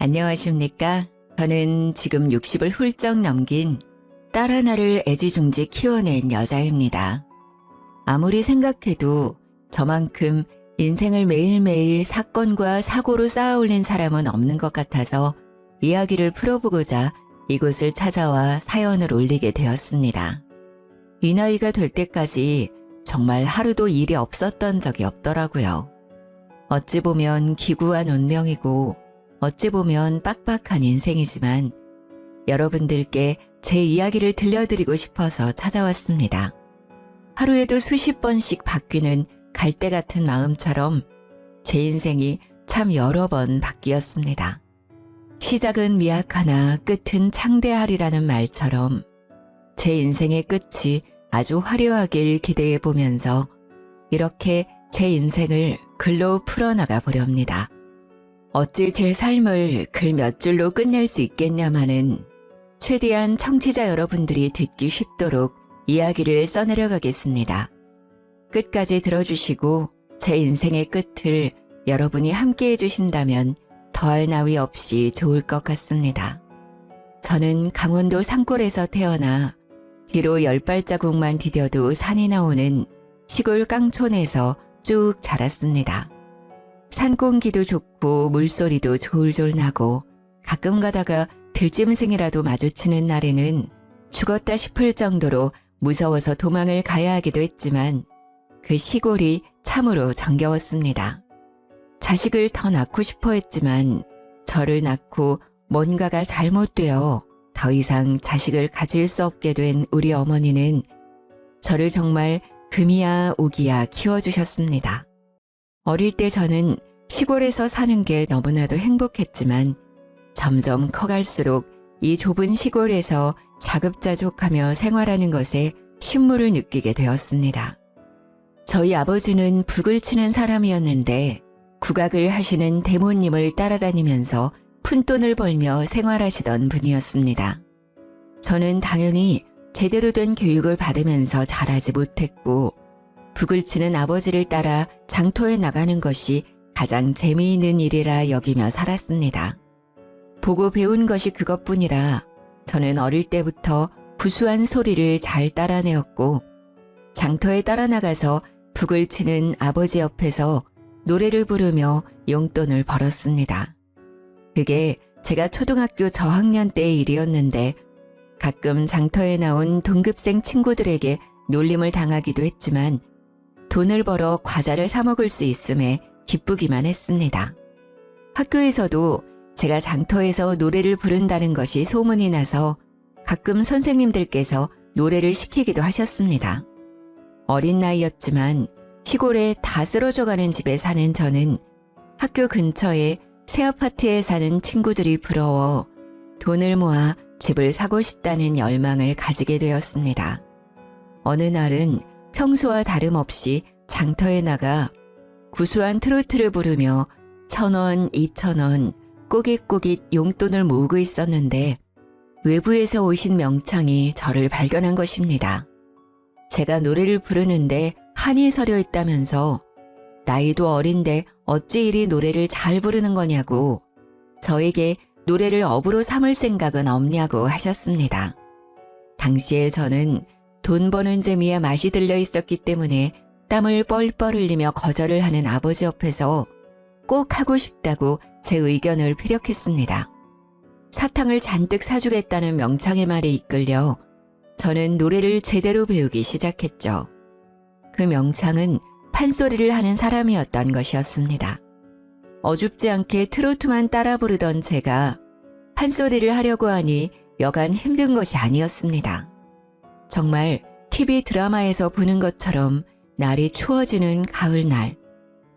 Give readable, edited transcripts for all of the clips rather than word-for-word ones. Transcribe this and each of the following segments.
안녕하십니까? 저는 지금 60을 훌쩍 넘긴 딸 하나를 애지중지 키워낸 여자입니다. 아무리 생각해도 저만큼 인생을 매일매일 사건과 사고로 쌓아올린 사람은 없는 것 같아서 이야기를 풀어보고자 이곳을 찾아와 사연을 올리게 되었습니다. 이 나이가 될 때까지 정말 하루도 일이 없었던 적이 없더라고요. 어찌 보면 기구한 운명이고 어찌 보면 빡빡한 인생이지만 여러분들께 제 이야기를 들려드리고 싶어서 찾아왔습니다. 하루에도 수십 번씩 바뀌는 갈대 같은 마음처럼 제 인생이 참 여러 번 바뀌었습니다. 시작은 미약하나 끝은 창대하리라는 말처럼 제 인생의 끝이 아주 화려하길 기대해 보면서 이렇게 제 인생을 글로 풀어나가 보렵니다. 어찌 제 삶을 글 몇 줄로 끝낼 수 있겠냐마는 최대한 청취자 여러분들이 듣기 쉽도록 이야기를 써내려가겠습니다. 끝까지 들어주시고 제 인생의 끝을 여러분이 함께 해주신다면 더할 나위 없이 좋을 것 같습니다. 저는 강원도 산골에서 태어나 뒤로 10발자국만 디뎌도 산이 나오는 시골 깡촌에서 쭉 자랐습니다. 산 공기도 좋고 물소리도 졸졸 나고 가끔 가다가 들짐승이라도 마주치는 날에는 죽었다 싶을 정도로 무서워서 도망을 가야 하기도 했지만 그 시골이 참으로 정겨웠습니다. 자식을 더 낳고 싶어 했지만 저를 낳고 뭔가가 잘못되어 더 이상 자식을 가질 수 없게 된 우리 어머니는 저를 정말 금이야 오기야 키워주셨습니다. 어릴 때 저는 시골에서 사는 게 너무나도 행복했지만 점점 커갈수록 이 좁은 시골에서 자급자족하며 생활하는 것에 신물을 느끼게 되었습니다. 저희 아버지는 북을 치는 사람이었는데 국악을 하시는 대모님을 따라다니면서 푼돈을 벌며 생활하시던 분이었습니다. 저는 당연히 제대로 된 교육을 받으면서 자라지 못했고 북을 치는 아버지를 따라 장터에 나가는 것이 가장 재미있는 일이라 여기며 살았습니다. 보고 배운 것이 그것뿐이라 저는 어릴 때부터 구수한 소리를 잘 따라내었고 장터에 따라 나가서 북을 치는 아버지 옆에서 노래를 부르며 용돈을 벌었습니다. 그게 제가 초등학교 저학년 때의 일이었는데 가끔 장터에 나온 동급생 친구들에게 놀림을 당하기도 했지만 돈을 벌어 과자를 사 먹을 수 있음에 기쁘기만 했습니다. 학교에서도 제가 장터에서 노래를 부른다는 것이 소문이 나서 가끔 선생님들께서 노래를 시키기도 하셨습니다. 어린 나이였지만 시골에 다 쓰러져가는 집에 사는 저는 학교 근처에 새 아파트에 사는 친구들이 부러워 돈을 모아 집을 사고 싶다는 열망을 가지게 되었습니다. 어느 날은 평소와 다름없이 장터에 나가 구수한 트로트를 부르며 1,000원, 2,000원 꼬깃꼬깃 용돈을 모으고 있었는데 외부에서 오신 명창이 저를 발견한 것입니다. 제가 노래를 부르는데 한이 서려 있다면서 나이도 어린데 어찌 이리 노래를 잘 부르는 거냐고 저에게 노래를 업으로 삼을 생각은 없냐고 하셨습니다. 당시에 저는 돈 버는 재미에 맛이 들려 있었기 때문에 땀을 뻘뻘 흘리며 거절을 하는 아버지 옆에서 꼭 하고 싶다고 제 의견을 피력했습니다. 사탕을 잔뜩 사주겠다는 명창의 말에 이끌려 저는 노래를 제대로 배우기 시작했죠. 그 명창은 판소리를 하는 사람이었던 것이었습니다. 어줍지 않게 트로트만 따라 부르던 제가 판소리를 하려고 하니 여간 힘든 것이 아니었습니다. 정말 TV 드라마에서 보는 것처럼 날이 추워지는 가을날,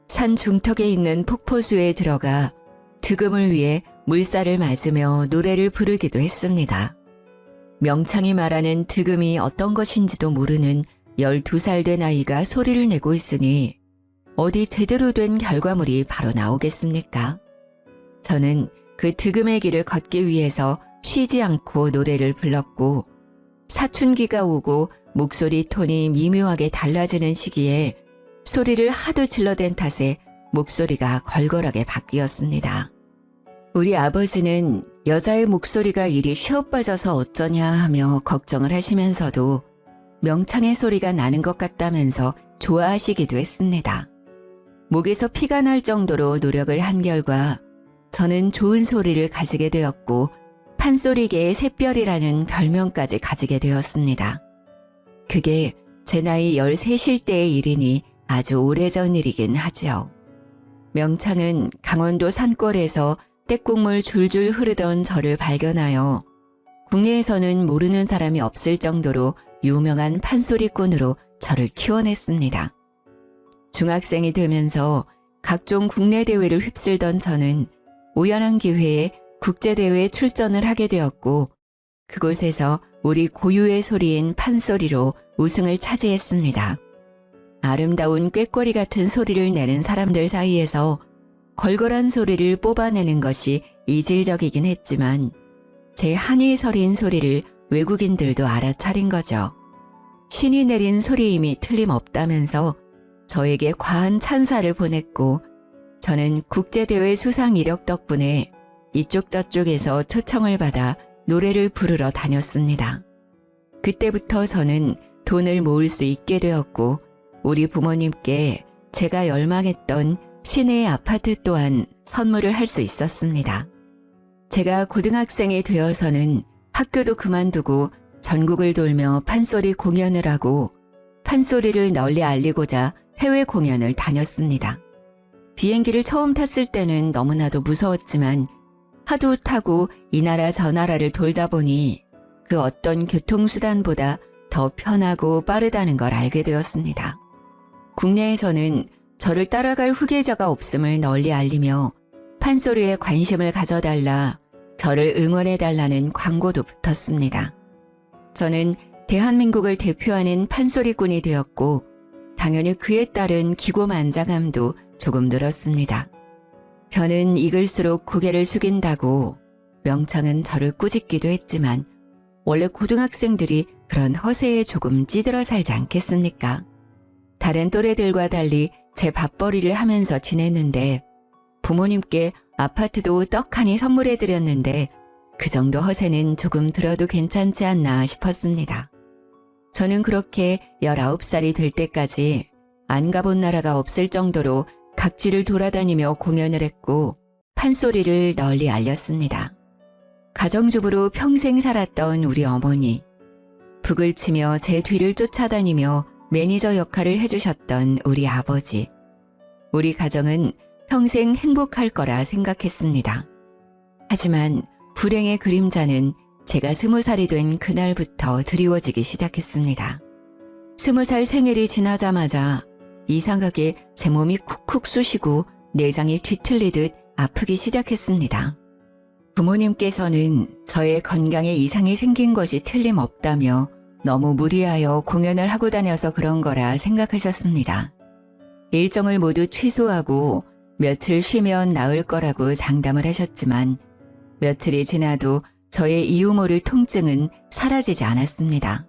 산 중턱에 있는 폭포수에 들어가 득음을 위해 물살을 맞으며 노래를 부르기도 했습니다. 명창이 말하는 득음이 어떤 것인지도 모르는 12살 된 아이가 소리를 내고 있으니 어디 제대로 된 결과물이 바로 나오겠습니까? 저는 그 득음의 길을 걷기 위해서 쉬지 않고 노래를 불렀고 사춘기가 오고 목소리 톤이 미묘하게 달라지는 시기에 소리를 하도 질러댄 탓에 목소리가 걸걸하게 바뀌었습니다. 우리 아버지는 여자의 목소리가 이리 쉬어빠져서 어쩌냐 하며 걱정을 하시면서도 명창의 소리가 나는 것 같다면서 좋아하시기도 했습니다. 목에서 피가 날 정도로 노력을 한 결과 저는 좋은 소리를 가지게 되었고 판소리계의 샛별이라는 별명까지 가지게 되었습니다. 그게 제 나이 13일 때의 일이니 아주 오래전 일이긴 하죠. 명창은 강원도 산골에서 떼국물 줄줄 흐르던 저를 발견하여 국내에서는 모르는 사람이 없을 정도로 유명한 판소리꾼으로 저를 키워냈습니다. 중학생이 되면서 각종 국내 대회를 휩쓸던 저는 우연한 기회에 국제대회에 출전을 하게 되었고 그곳에서 우리 고유의 소리인 판소리로 우승을 차지했습니다. 아름다운 꾀꼬리 같은 소리를 내는 사람들 사이에서 걸걸한 소리를 뽑아내는 것이 이질적이긴 했지만 제 한이 서린 소리를 외국인들도 알아차린 거죠. 신이 내린 소리임이 틀림없다면서 저에게 과한 찬사를 보냈고 저는 국제대회 수상 이력 덕분에 이쪽 저쪽에서 초청을 받아 노래를 부르러 다녔습니다. 그때부터 저는 돈을 모을 수 있게 되었고 우리 부모님께 제가 열망했던 시내의 아파트 또한 선물을 할 수 있었습니다. 제가 고등학생이 되어서는 학교도 그만두고 전국을 돌며 판소리 공연을 하고 판소리를 널리 알리고자 해외 공연을 다녔습니다. 비행기를 처음 탔을 때는 너무나도 무서웠지만 하도 타고 이 나라 저 나라를 돌다 보니 그 어떤 교통수단보다 더 편하고 빠르다는 걸 알게 되었습니다. 국내에서는 저를 따라갈 후계자가 없음을 널리 알리며 판소리에 관심을 가져달라, 저를 응원해달라는 광고도 붙었습니다. 저는 대한민국을 대표하는 판소리꾼이 되었고 당연히 그에 따른 기고만장함도 조금 늘었습니다. 변은 익을수록 고개를 숙인다고 명창은 저를 꾸짖기도 했지만 원래 고등학생들이 그런 허세에 조금 찌들어 살지 않겠습니까? 다른 또래들과 달리 제 밥벌이를 하면서 지냈는데 부모님께 아파트도 떡하니 선물해드렸는데 그 정도 허세는 조금 들어도 괜찮지 않나 싶었습니다. 저는 그렇게 19살이 될 때까지 안 가본 나라가 없을 정도로 각지를 돌아다니며 공연을 했고 판소리를 널리 알렸습니다. 가정주부로 평생 살았던 우리 어머니, 북을 치며 제 뒤를 쫓아다니며 매니저 역할을 해주셨던 우리 아버지, 우리 가정은 평생 행복할 거라 생각했습니다. 하지만 불행의 그림자는 제가 20살이 된 그날부터 드리워지기 시작했습니다. 20살 생일이 지나자마자 이상하게 제 몸이 쿡쿡 쑤시고 내장이 뒤틀리듯 아프기 시작했습니다. 부모님께서는 저의 건강에 이상이 생긴 것이 틀림없다며 너무 무리하여 공연을 하고 다녀서 그런 거라 생각하셨습니다. 일정을 모두 취소하고 며칠 쉬면 나을 거라고 장담을 하셨지만 며칠이 지나도 저의 이유 모를 통증은 사라지지 않았습니다.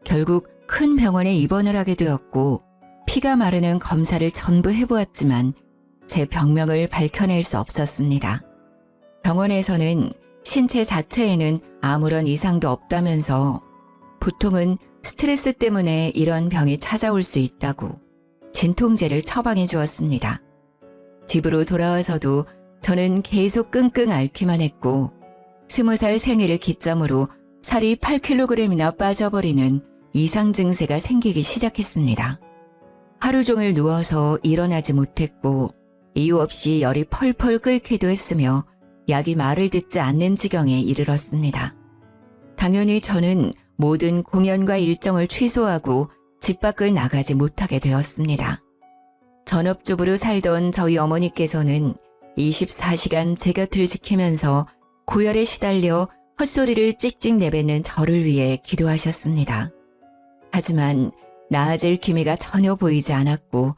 결국 큰 병원에 입원을 하게 되었고 피가 마르는 검사를 전부 해보았지만 제 병명을 밝혀낼 수 없었습니다. 병원에서는 신체 자체에는 아무런 이상도 없다면서 보통은 스트레스 때문에 이런 병이 찾아올 수 있다고 진통제를 처방해 주었습니다. 집으로 돌아와서도 저는 계속 끙끙 앓기만 했고 20살 생일을 기점으로 살이 8kg이나 빠져버리는 이상 증세가 생기기 시작했습니다. 하루 종일 누워서 일어나지 못했고 이유 없이 열이 펄펄 끓기도 했으며 약이 말을 듣지 않는 지경에 이르렀습니다. 당연히 저는 모든 공연과 일정을 취소하고 집 밖을 나가지 못하게 되었습니다. 전업주부로 살던 저희 어머니께서는 24시간 제 곁을 지키면서 고열에 시달려 헛소리를 찍찍 내뱉는 저를 위해 기도하셨습니다. 하지만 나아질 기미가 전혀 보이지 않았고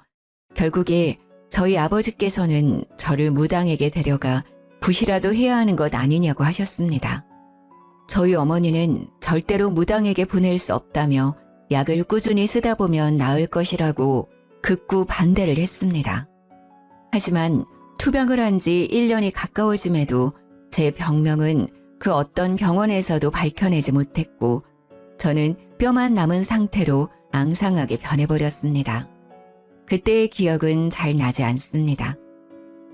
결국에 저희 아버지께서는 저를 무당에게 데려가 굿이라도 해야 하는 것 아니냐고 하셨습니다. 저희 어머니는 절대로 무당에게 보낼 수 없다며 약을 꾸준히 쓰다 보면 나을 것이라고 극구 반대를 했습니다. 하지만 투병을 한 지 1년이 가까워짐에도 제 병명은 그 어떤 병원에서도 밝혀내지 못했고 저는 뼈만 남은 상태로 앙상하게 변해버렸습니다. 그때의 기억은 잘 나지 않습니다.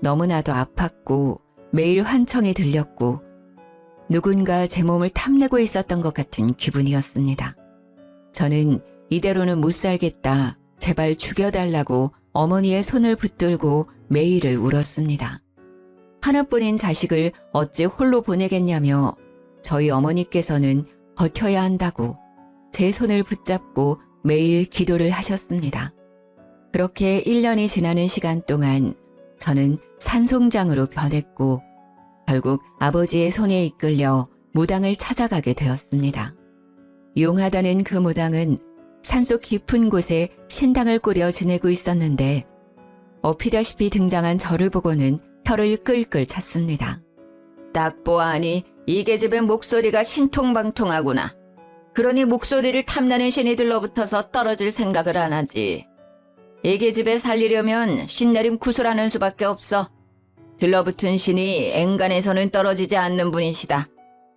너무나도 아팠고 매일 환청에 들렸고 누군가 제 몸을 탐내고 있었던 것 같은 기분이었습니다. 저는 이대로는 못 살겠다, 제발 죽여달라고 어머니의 손을 붙들고 매일을 울었습니다. 하나뿐인 자식을 어찌 홀로 보내겠냐며 저희 어머니께서는 버텨야 한다고 제 손을 붙잡고 매일 기도를 하셨습니다. 그렇게 1년이 지나는 시간 동안 저는 산송장으로 변했고 결국 아버지의 손에 이끌려 무당을 찾아가게 되었습니다. 용하다는 그 무당은 산속 깊은 곳에 신당을 꾸려 지내고 있었는데 엎이다시피 등장한 저를 보고는 혀를 끌끌 찼습니다. 딱 보아하니 이 계집의 목소리가 신통방통하구나. 그러니 목소리를 탐나는 신이 들러붙어서 떨어질 생각을 안 하지. 이 계집에 살리려면 신내림 구슬하는 수밖에 없어. 들러붙은 신이 앵간에서는 떨어지지 않는 분이시다.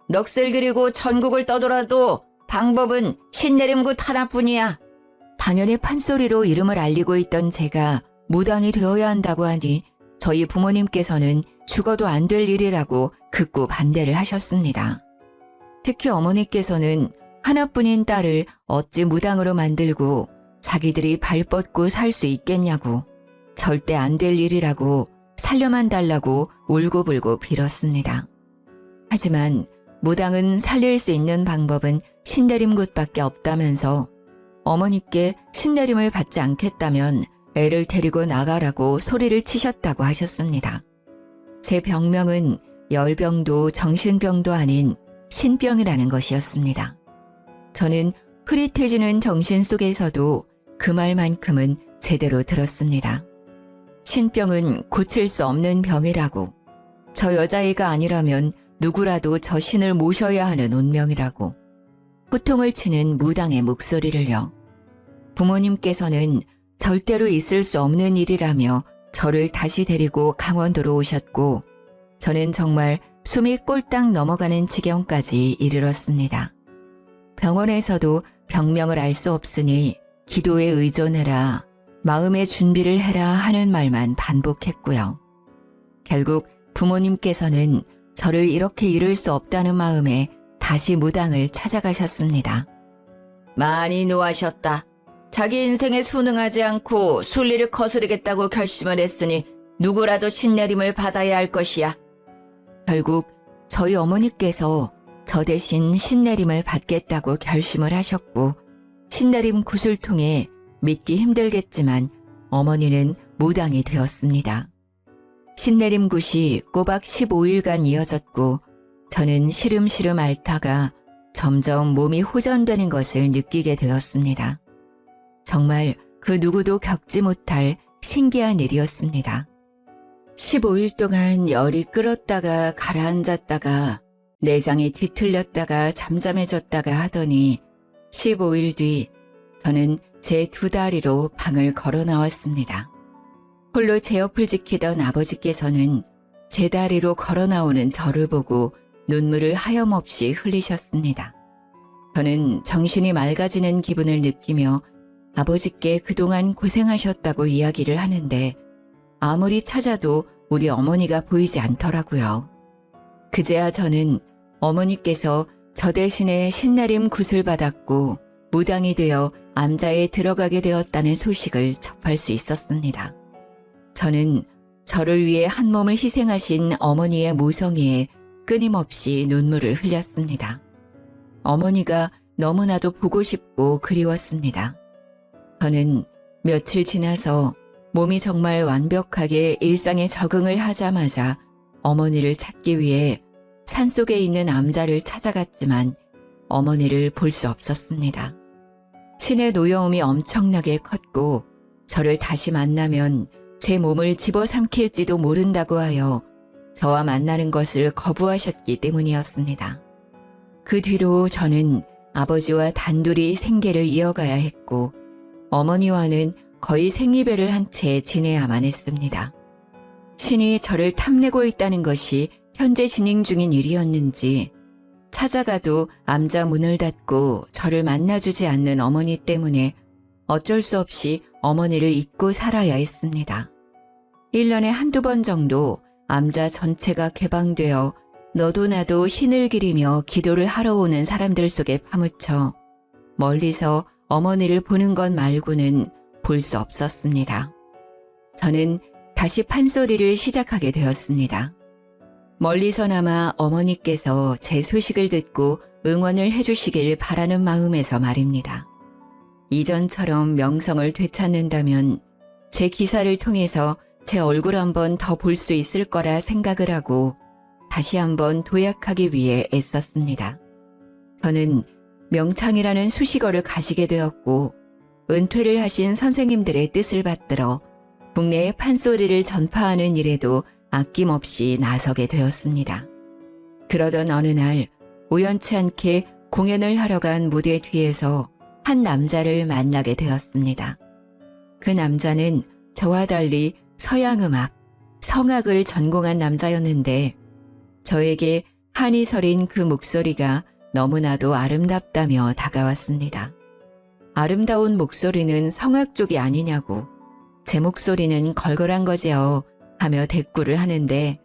넋을 그리고 천국을 떠돌아도 방법은 신내림굿 하나뿐이야. 당연히 판소리로 이름을 알리고 있던 제가 무당이 되어야 한다고 하니 저희 부모님께서는 죽어도 안 될 일이라고 극구 반대를 하셨습니다. 특히 어머니께서는 하나뿐인 딸을 어찌 무당으로 만들고 자기들이 발 뻗고 살 수 있겠냐고 절대 안 될 일이라고 살려만 달라고 울고불고 빌었습니다. 하지만 무당은 살릴 수 있는 방법은 신내림굿밖에 없다면서 어머니께 신내림을 받지 않겠다면 애를 데리고 나가라고 소리를 치셨다고 하셨습니다. 제 병명은 열병도 정신병도 아닌 신병이라는 것이었습니다. 저는 흐릿해지는 정신 속에서도 그 말만큼은 제대로 들었습니다. 신병은 고칠 수 없는 병이라고, 저 여자애가 아니라면 누구라도 저 신을 모셔야 하는 운명이라고, 호통을 치는 무당의 목소리를요. 부모님께서는 절대로 있을 수 없는 일이라며 저를 다시 데리고 강원도로 오셨고 저는 정말 숨이 꼴딱 넘어가는 지경까지 이르렀습니다. 병원에서도 병명을 알 수 없으니 기도에 의존해라, 마음의 준비를 해라 하는 말만 반복했고요. 결국 부모님께서는 저를 이렇게 잃을 수 없다는 마음에 다시 무당을 찾아가셨습니다. 많이 노하셨다. 자기 인생에 순응하지 않고 순리를 거스르겠다고 결심을 했으니 누구라도 신내림을 받아야 할 것이야. 결국 저희 어머니께서 저 대신 신내림을 받겠다고 결심을 하셨고 신내림 굿을 통해 믿기 힘들겠지만 어머니는 무당이 되었습니다. 신내림 굿이 꼬박 15일간 이어졌고 저는 시름시름 앓다가 점점 몸이 호전되는 것을 느끼게 되었습니다. 정말 그 누구도 겪지 못할 신기한 일이었습니다. 15일 동안 열이 끓었다가 가라앉았다가 내장이 뒤틀렸다가 잠잠해졌다가 하더니 15일 뒤 저는 제 두 다리로 방을 걸어 나왔습니다. 홀로 제 옆을 지키던 아버지께서는 제 다리로 걸어 나오는 저를 보고 눈물을 하염없이 흘리셨습니다. 저는 정신이 맑아지는 기분을 느끼며 아버지께 그동안 고생하셨다고 이야기를 하는데 아무리 찾아도 우리 어머니가 보이지 않더라고요. 그제야 저는 어머니께서 저 대신에 신내림 굿을 받았고 무당이 되어 암자에 들어가게 되었다는 소식을 접할 수 있었습니다. 저는 저를 위해 한 몸을 희생하신 어머니의 모성애에 끊임없이 눈물을 흘렸습니다. 어머니가 너무나도 보고 싶고 그리웠습니다. 저는 며칠 지나서 몸이 정말 완벽하게 일상에 적응을 하자마자 어머니를 찾기 위해 산속에 있는 암자를 찾아갔지만 어머니를 볼 수 없었습니다. 신의 노여움이 엄청나게 컸고 저를 다시 만나면 제 몸을 집어삼킬지도 모른다고 하여 저와 만나는 것을 거부하셨기 때문이었습니다. 그 뒤로 저는 아버지와 단둘이 생계를 이어가야 했고 어머니와는 거의 생이별을 한 채 지내야만 했습니다. 신이 저를 탐내고 있다는 것이 현재 진행 중인 일이었는지 찾아가도 암자 문을 닫고 저를 만나주지 않는 어머니 때문에 어쩔 수 없이 어머니를 잊고 살아야 했습니다. 1년에 한두 번 정도 암자 전체가 개방되어 너도 나도 신을 기리며 기도를 하러 오는 사람들 속에 파묻혀 멀리서 어머니를 보는 것 말고는 볼 수 없었습니다. 저는 다시 판소리를 시작하게 되었습니다. 멀리서나마 어머니께서 제 소식을 듣고 응원을 해주시길 바라는 마음에서 말입니다. 이전처럼 명성을 되찾는다면 제 기사를 통해서 제 얼굴 한번 더 볼 수 있을 거라 생각을 하고 다시 한번 도약하기 위해 애썼습니다. 저는 명창이라는 수식어를 가지게 되었고 은퇴를 하신 선생님들의 뜻을 받들어 국내의 판소리를 전파하는 일에도 아낌없이 나서게 되었습니다. 그러던 어느 날 우연치 않게 공연을 하러 간 무대 뒤에서 한 남자를 만나게 되었습니다. 그 남자는 저와 달리 서양음악, 성악을 전공한 남자였는데 저에게 한이 서린 그 목소리가 너무나도 아름답다며 다가왔습니다. 아름다운 목소리는 성악 쪽이 아니냐고, 제 목소리는 걸걸한 거지요 하며 대꾸를 하는데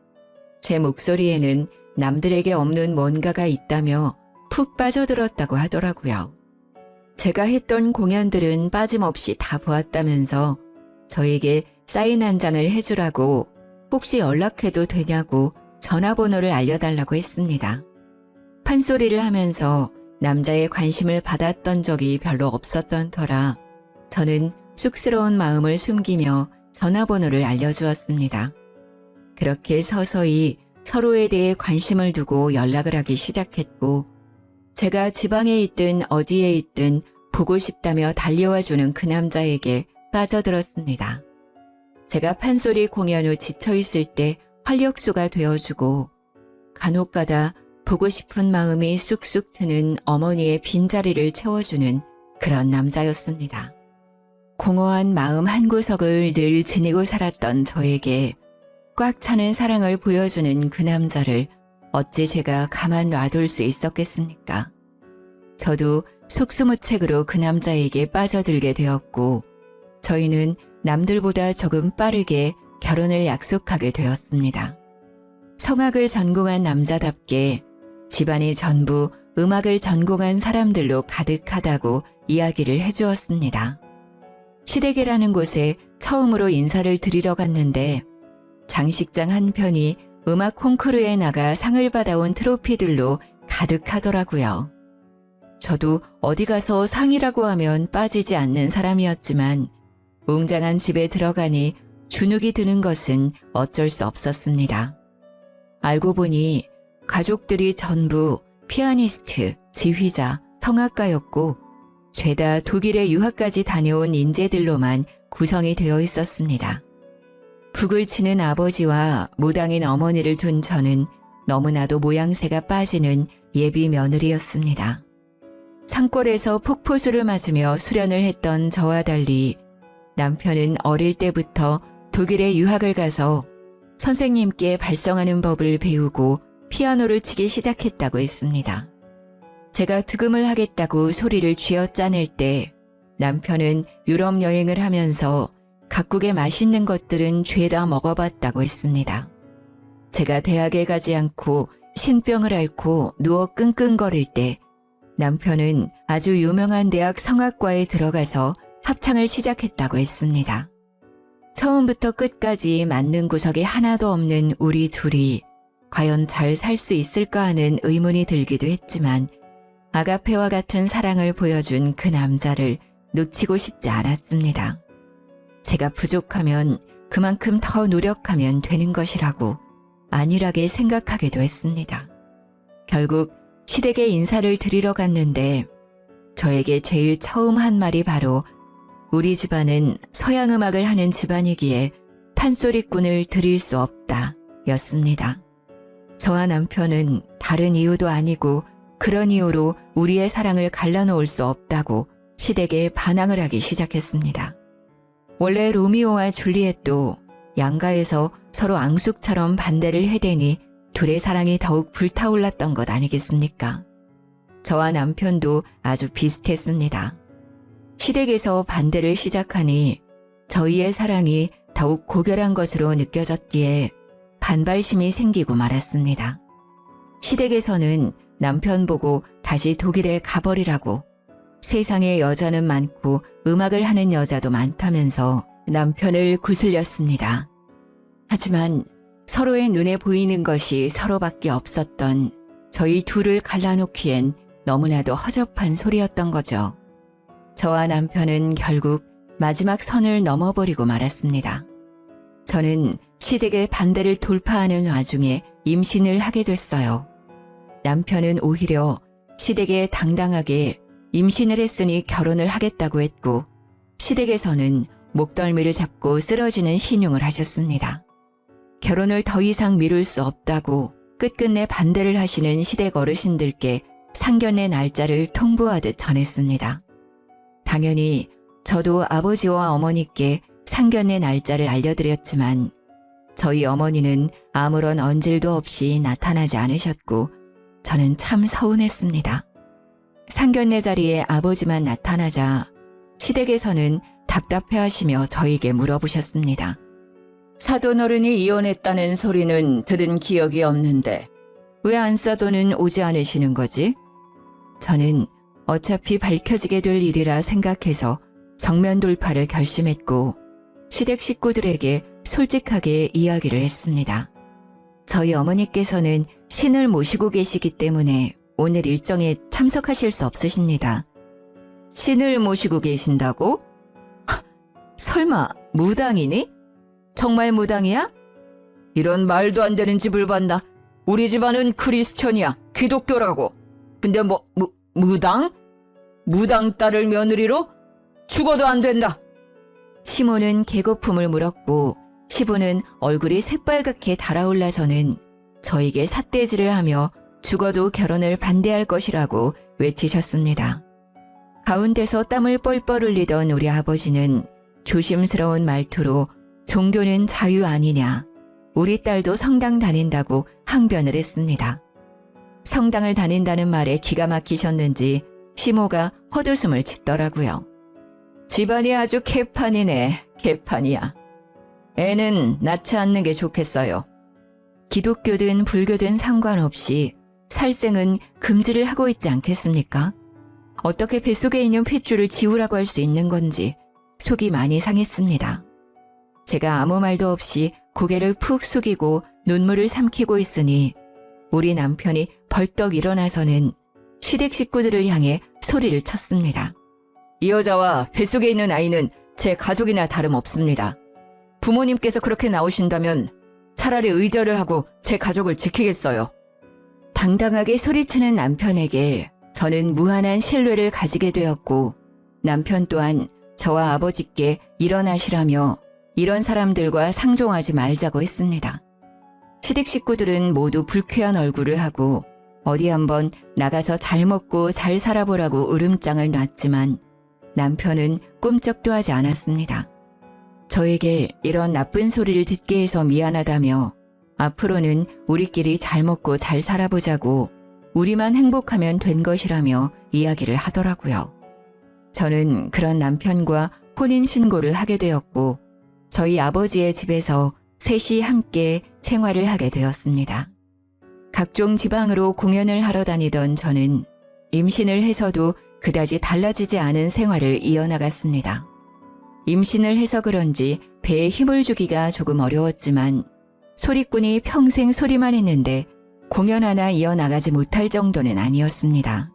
제 목소리에는 남들에게 없는 뭔가가 있다며 푹 빠져들었다고 하더라고요. 제가 했던 공연들은 빠짐없이 다 보았다면서 저에게 사인 한 장을 해주라고 혹시 연락해도 되냐고 전화번호를 알려달라고 했습니다. 판소리를 하면서 남자의 관심을 받았던 적이 별로 없었던 터라 저는 쑥스러운 마음을 숨기며 전화번호를 알려주었습니다. 그렇게 서서히 서로에 대해 관심을 두고 연락을 하기 시작했고 제가 지방에 있든 어디에 있든 보고 싶다며 달려와주는 그 남자에게 빠져들었습니다. 제가 판소리 공연 후 지쳐있을 때 활력소가 되어주고 간혹가다 보고 싶은 마음이 쑥쑥 트는 어머니의 빈자리를 채워주는 그런 남자였습니다. 공허한 마음 한구석을 늘 지니고 살았던 저에게 꽉 차는 사랑을 보여주는 그 남자를 어찌 제가 가만 놔둘 수 있었겠습니까? 저도 속수무책으로 그 남자에게 빠져들게 되었고 저희는 남들보다 조금 빠르게 결혼을 약속하게 되었습니다. 성악을 전공한 남자답게 집안이 전부 음악을 전공한 사람들로 가득하다고 이야기를 해주었습니다. 시댁이라는 곳에 처음으로 인사를 드리러 갔는데 장식장 한편이 음악 콩쿠르에 나가 상을 받아온 트로피들로 가득하더라고요. 저도 어디 가서 상이라고 하면 빠지지 않는 사람이었지만 웅장한 집에 들어가니 주눅이 드는 것은 어쩔 수 없었습니다. 알고 보니 가족들이 전부 피아니스트, 지휘자, 성악가였고 죄다 독일에 유학까지 다녀온 인재들로만 구성이 되어 있었습니다. 북을 치는 아버지와 무당인 어머니를 둔 저는 너무나도 모양새가 빠지는 예비 며느리였습니다. 산골에서 폭포수를 맞으며 수련을 했던 저와 달리 남편은 어릴 때부터 독일에 유학을 가서 선생님께 발성하는 법을 배우고 피아노를 치기 시작했다고 했습니다. 제가 득음을 하겠다고 소리를 쥐어짜낼 때 남편은 유럽 여행을 하면서 각국의 맛있는 것들은 죄다 먹어봤다고 했습니다. 제가 대학에 가지 않고 신병을 앓고 누워 끙끙거릴 때 남편은 아주 유명한 대학 성악과에 들어가서 합창을 시작했다고 했습니다. 처음부터 끝까지 맞는 구석이 하나도 없는 우리 둘이 과연 잘 살 수 있을까 하는 의문이 들기도 했지만 아가페와 같은 사랑을 보여준 그 남자를 놓치고 싶지 않았습니다. 제가 부족하면 그만큼 더 노력하면 되는 것이라고 안일하게 생각하기도 했습니다. 결국 시댁에 인사를 드리러 갔는데 저에게 제일 처음 한 말이 바로 우리 집안은 서양 음악을 하는 집안이기에 판소리꾼을 드릴 수 없다 였습니다. 저와 남편은 다른 이유도 아니고 그런 이유로 우리의 사랑을 갈라놓을 수 없다고 시댁에 반항을 하기 시작했습니다. 원래 로미오와 줄리엣도 양가에서 서로 앙숙처럼 반대를 해대니 둘의 사랑이 더욱 불타올랐던 것 아니겠습니까? 저와 남편도 아주 비슷했습니다. 시댁에서 반대를 시작하니 저희의 사랑이 더욱 고결한 것으로 느껴졌기에 반발심이 생기고 말았습니다. 시댁에서는 남편 보고 다시 독일에 가버리라고, 세상에 여자는 많고 음악을 하는 여자도 많다면서 남편을 구슬렸습니다. 하지만 서로의 눈에 보이는 것이 서로밖에 없었던 저희 둘을 갈라놓기엔 너무나도 허접한 소리였던 거죠. 저와 남편은 결국 마지막 선을 넘어버리고 말았습니다. 저는 시댁의 반대를 돌파하는 와중에 임신을 하게 됐어요. 남편은 오히려 시댁에 당당하게 임신을 했으니 결혼을 하겠다고 했고, 시댁에서는 목덜미를 잡고 쓰러지는 신용을 하셨습니다. 결혼을 더 이상 미룰 수 없다고 끝끝내 반대를 하시는 시댁 어르신들께 상견례 날짜를 통보하듯 전했습니다. 당연히 저도 아버지와 어머니께 상견례 날짜를 알려드렸지만 저희 어머니는 아무런 언질도 없이 나타나지 않으셨고 저는 참 서운했습니다. 상견례 자리에 아버지만 나타나자 시댁에서는 답답해하시며 저에게 물어보셨습니다. 사돈어른이 이혼했다는 소리는 들은 기억이 없는데 왜 안사돈은 오지 않으시는 거지? 저는 어차피 밝혀지게 될 일이라 생각해서 정면 돌파를 결심했고 시댁 식구들에게 솔직하게 이야기를 했습니다. 저희 어머니께서는 신을 모시고 계시기 때문에 오늘 일정에 참석하실 수 없으십니다. 신을 모시고 계신다고? 설마 무당이니? 정말 무당이야? 이런 말도 안 되는 집을 봤나? 우리 집안은 크리스천이야. 기독교라고. 근데 무당? 무당 딸을 며느리로? 죽어도 안 된다. 시모는 개거품을 물었고 시부는 얼굴이 새빨갛게 달아올라서는 저에게 삿대질을 하며 죽어도 결혼을 반대할 것이라고 외치셨습니다. 가운데서 땀을 뻘뻘 흘리던 우리 아버지는 조심스러운 말투로 종교는 자유 아니냐, 우리 딸도 성당 다닌다고 항변을 했습니다. 성당을 다닌다는 말에 기가 막히셨는지 시모가 헛웃음을 짓더라고요. 집안이 아주 개판이네, 개판이야. 애는 낳지 않는 게 좋겠어요. 기독교든 불교든 상관없이 살생은 금지를 하고 있지 않겠습니까? 어떻게 뱃속에 있는 핏줄을 지우라고 할 수 있는 건지 속이 많이 상했습니다. 제가 아무 말도 없이 고개를 푹 숙이고 눈물을 삼키고 있으니 우리 남편이 벌떡 일어나서는 시댁 식구들을 향해 소리를 쳤습니다. 이 여자와 뱃속에 있는 아이는 제 가족이나 다름없습니다. 부모님께서 그렇게 나오신다면 차라리 의절을 하고 제 가족을 지키겠어요. 당당하게 소리치는 남편에게 저는 무한한 신뢰를 가지게 되었고 남편 또한 저와 아버지께 일어나시라며 이런 사람들과 상종하지 말자고 했습니다. 시댁 식구들은 모두 불쾌한 얼굴을 하고 어디 한번 나가서 잘 먹고 잘 살아보라고 으름장을 놨지만 남편은 꿈쩍도 하지 않았습니다. 저에게 이런 나쁜 소리를 듣게 해서 미안하다며 앞으로는 우리끼리 잘 먹고 잘 살아보자고 우리만 행복하면 된 것이라며 이야기를 하더라고요. 저는 그런 남편과 혼인신고를 하게 되었고 저희 아버지의 집에서 셋이 함께 생활을 하게 되었습니다. 각종 지방으로 공연을 하러 다니던 저는 임신을 해서도 그다지 달라지지 않은 생활을 이어나갔습니다. 임신을 해서 그런지 배에 힘을 주기가 조금 어려웠지만 소리꾼이 평생 소리만 했는데 공연 하나 이어나가지 못할 정도는 아니었습니다.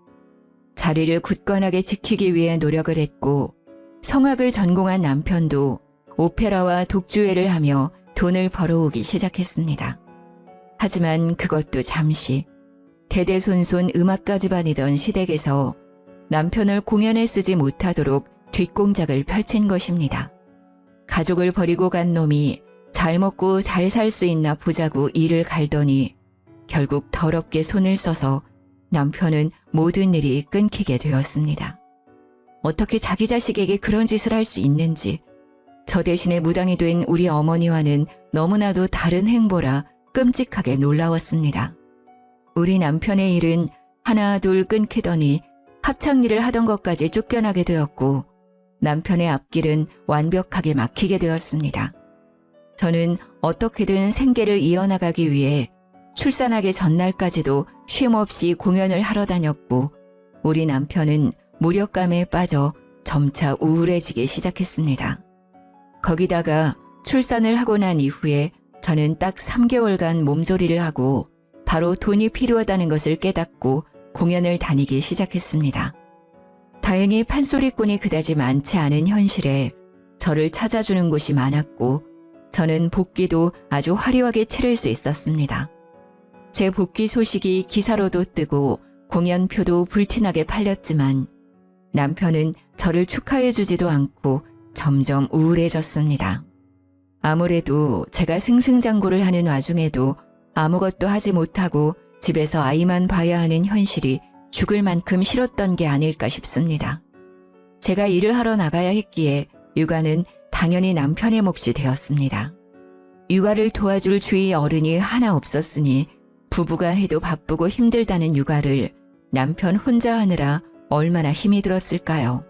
자리를 굳건하게 지키기 위해 노력을 했고 성악을 전공한 남편도 오페라와 독주회를 하며 돈을 벌어오기 시작했습니다. 하지만 그것도 잠시 대대손손 음악가 집안이던 시댁에서 남편을 공연에 쓰지 못하도록 뒷공작을 펼친 것입니다. 가족을 버리고 간 놈이 잘 먹고 잘 살 수 있나 보자고 일을 갈더니 결국 더럽게 손을 써서 남편은 모든 일이 끊기게 되었습니다. 어떻게 자기 자식에게 그런 짓을 할 수 있는지 저 대신에 무당이 된 우리 어머니와는 너무나도 다른 행보라 끔찍하게 놀라웠습니다. 우리 남편의 일은 하나 둘 끊기더니 합창일을 하던 것까지 쫓겨나게 되었고 남편의 앞길은 완벽하게 막히게 되었습니다. 저는 어떻게든 생계를 이어나가기 위해 출산하기 전날까지도 쉼없이 공연을 하러 다녔고 우리 남편은 무력감에 빠져 점차 우울해지기 시작했습니다. 거기다가 출산을 하고 난 이후에 저는 딱 3개월간 몸조리를 하고 바로 돈이 필요하다는 것을 깨닫고 공연을 다니기 시작했습니다. 다행히 판소리꾼이 그다지 많지 않은 현실에 저를 찾아주는 곳이 많았고 저는 복귀도 아주 화려하게 치를 수 있었습니다. 제 복귀 소식이 기사로도 뜨고 공연표도 불티나게 팔렸지만 남편은 저를 축하해주지도 않고 점점 우울해졌습니다. 아무래도 제가 승승장구를 하는 와중에도 아무것도 하지 못하고 집에서 아이만 봐야 하는 현실이 죽을 만큼 싫었던 게 아닐까 싶습니다. 제가 일을 하러 나가야 했기에 육아는 당연히 남편의 몫이 되었습니다. 육아를 도와줄 주위 어른이 하나 없었으니 부부가 해도 바쁘고 힘들다는 육아를 남편 혼자 하느라 얼마나 힘이 들었을까요?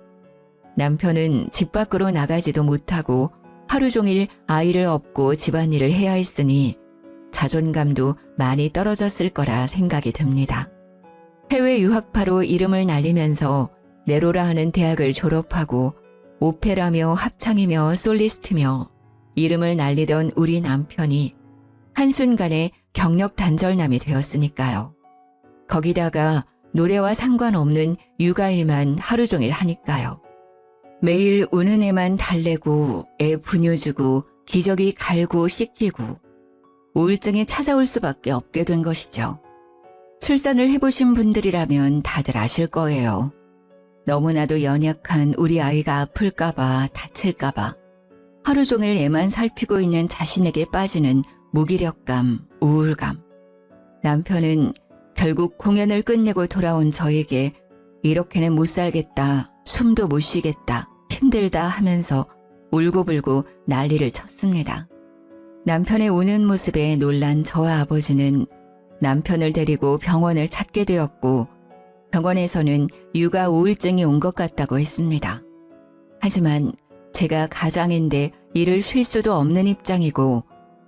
남편은 집 밖으로 나가지도 못하고 하루 종일 아이를 업고 집안일을 해야 했으니 자존감도 많이 떨어졌을 거라 생각이 듭니다. 해외 유학파로 이름을 날리면서 네로라 하는 대학을 졸업하고 오페라며 합창이며 솔리스트며 이름을 날리던 우리 남편이 한순간에 경력 단절남이 되었으니까요. 거기다가 노래와 상관없는 육아일만 하루 종일 하니까요. 매일 우는 애만 달래고 애 분유주고 기저귀 갈고 씻기고 우울증이 찾아올 수밖에 없게 된 것이죠. 출산을 해보신 분들이라면 다들 아실 거예요. 너무나도 연약한 우리 아이가 아플까봐 다칠까봐 하루 종일 애만 살피고 있는 자신에게 빠지는 무기력감, 우울감. 남편은 결국 공연을 끝내고 돌아온 저에게 이렇게는 못 살겠다, 숨도 못 쉬겠다, 힘들다 하면서 울고불고 난리를 쳤습니다. 남편의 우는 모습에 놀란 저와 아버지는 남편을 데리고 병원을 찾게 되었고 병원에서는 육아 우울증이 온 것 같다고 했습니다. 하지만 제가 가장인데 일을 쉴 수도 없는 입장이고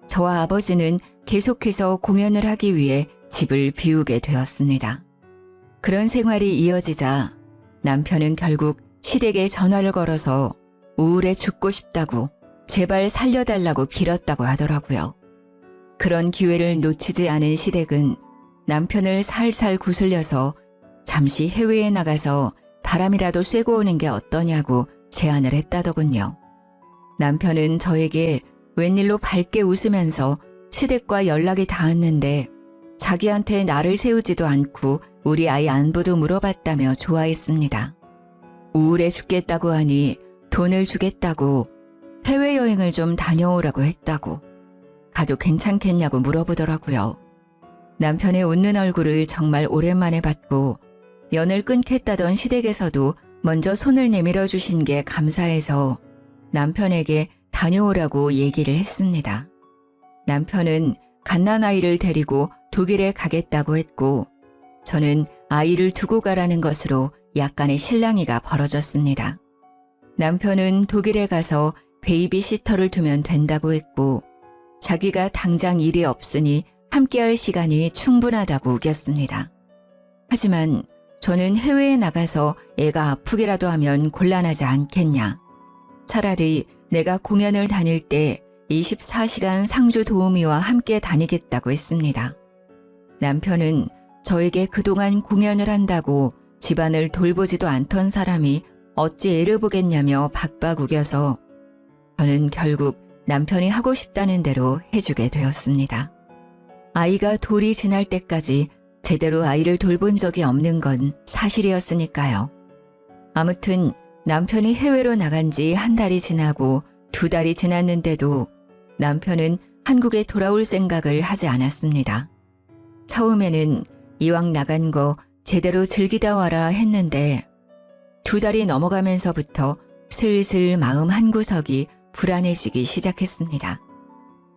저와 아버지는 계속해서 공연을 하기 위해 집을 비우게 되었습니다. 그런 생활이 이어지자 남편은 결국 시댁에 전화를 걸어서 우울해 죽고 싶다고 제발 살려달라고 빌었다고 하더라고요. 그런 기회를 놓치지 않은 시댁은 남편을 살살 구슬려서 잠시 해외에 나가서 바람이라도 쐬고 오는 게 어떠냐고 제안을 했다더군요. 남편은 저에게 웬일로 밝게 웃으면서 시댁과 연락이 닿았는데 자기한테 나를 세우지도 않고 우리 아이 안부도 물어봤다며 좋아했습니다. 우울해 죽겠다고 하니 돈을 주겠다고 해외여행을 좀 다녀오라고 했다고 가도 괜찮겠냐고 물어보더라고요. 남편의 웃는 얼굴을 정말 오랜만에 봤고 연을 끊겠다던 시댁에서도 먼저 손을 내밀어 주신 게 감사해서 남편에게 다녀오라고 얘기를 했습니다. 남편은 갓난아이를 데리고 독일에 가겠다고 했고 저는 아이를 두고 가라는 것으로 약간의 실랑이가 벌어졌습니다. 남편은 독일에 가서 베이비시터를 두면 된다고 했고 자기가 당장 일이 없으니 함께할 시간이 충분하다고 우겼습니다. 하지만 저는 해외에 나가서 애가 아프기라도 하면 곤란하지 않겠냐. 차라리 내가 공연을 다닐 때 24시간 상주 도우미와 함께 다니겠다고 했습니다. 남편은 저에게 그동안 공연을 한다고 집안을 돌보지도 않던 사람이 어찌 애를 보겠냐며 박박 우겨서 저는 결국 남편이 하고 싶다는 대로 해주게 되었습니다. 아이가 돌이 지날 때까지 제대로 아이를 돌본 적이 없는 건 사실이었으니까요. 아무튼 남편이 해외로 나간 지 한 달이 지나고 2달이 지났는데도 남편은 한국에 돌아올 생각을 하지 않았습니다. 처음에는 이왕 나간 거 제대로 즐기다 와라 했는데 2달이 넘어가면서부터 슬슬 마음 한구석이 불안해지기 시작했습니다.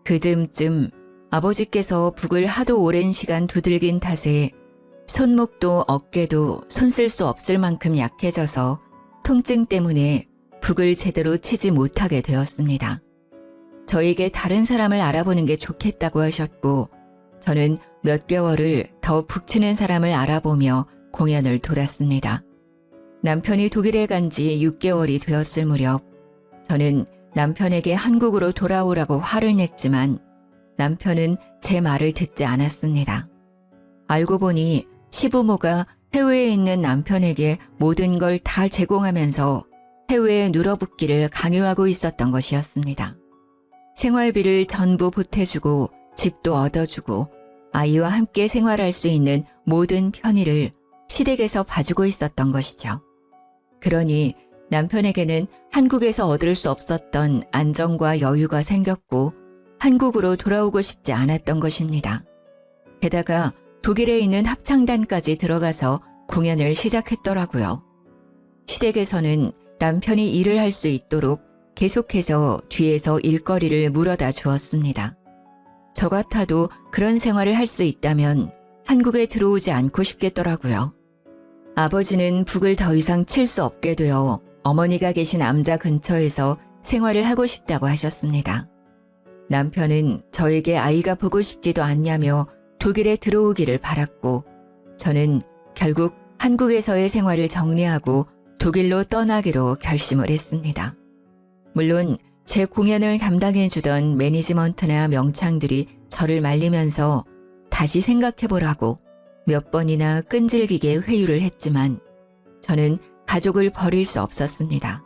그 즈음쯤 아버지께서 북을 하도 오랜 시간 두들긴 탓에 손목도 어깨도 손 쓸 수 없을 만큼 약해져서 통증 때문에 북을 제대로 치지 못하게 되었습니다. 저에게 다른 사람을 알아보는 게 좋겠다고 하셨고 저는 몇 개월을 더 북 치는 사람을 알아보며 공연을 돌았습니다. 남편이 독일에 간 지 6개월이 되었을 무렵 저는 남편에게 한국으로 돌아오라고 화를 냈지만 남편은 제 말을 듣지 않았습니다. 알고 보니 시부모가 해외에 있는 남편에게 모든 걸 다 제공하면서 해외에 눌어붙기를 강요하고 있었던 것이었습니다. 생활비를 전부 보태주고 집도 얻어주고 아이와 함께 생활할 수 있는 모든 편의를 시댁에서 봐주고 있었던 것이죠. 그러니 남편에게는 한국에서 얻을 수 없었던 안정과 여유가 생겼고 한국으로 돌아오고 싶지 않았던 것입니다. 게다가 독일에 있는 합창단까지 들어가서 공연을 시작했더라고요. 시댁에서는 남편이 일을 할 수 있도록 계속해서 뒤에서 일거리를 물어다 주었습니다. 저 같아도 그런 생활을 할 수 있다면 한국에 들어오지 않고 싶겠더라고요. 아버지는 북을 더 이상 칠 수 없게 되어 어머니가 계신 암자 근처에서 생활을 하고 싶다고 하셨습니다. 남편은 저에게 아이가 보고 싶지도 않냐며 독일에 들어오기를 바랐고 저는 결국 한국에서의 생활을 정리하고 독일로 떠나기로 결심을 했습니다. 물론 제 공연을 담당해주던 매니지먼트나 명창들이 저를 말리면서 다시 생각해보라고 몇 번이나 끈질기게 회유를 했지만 저는 가족을 버릴 수 없었습니다.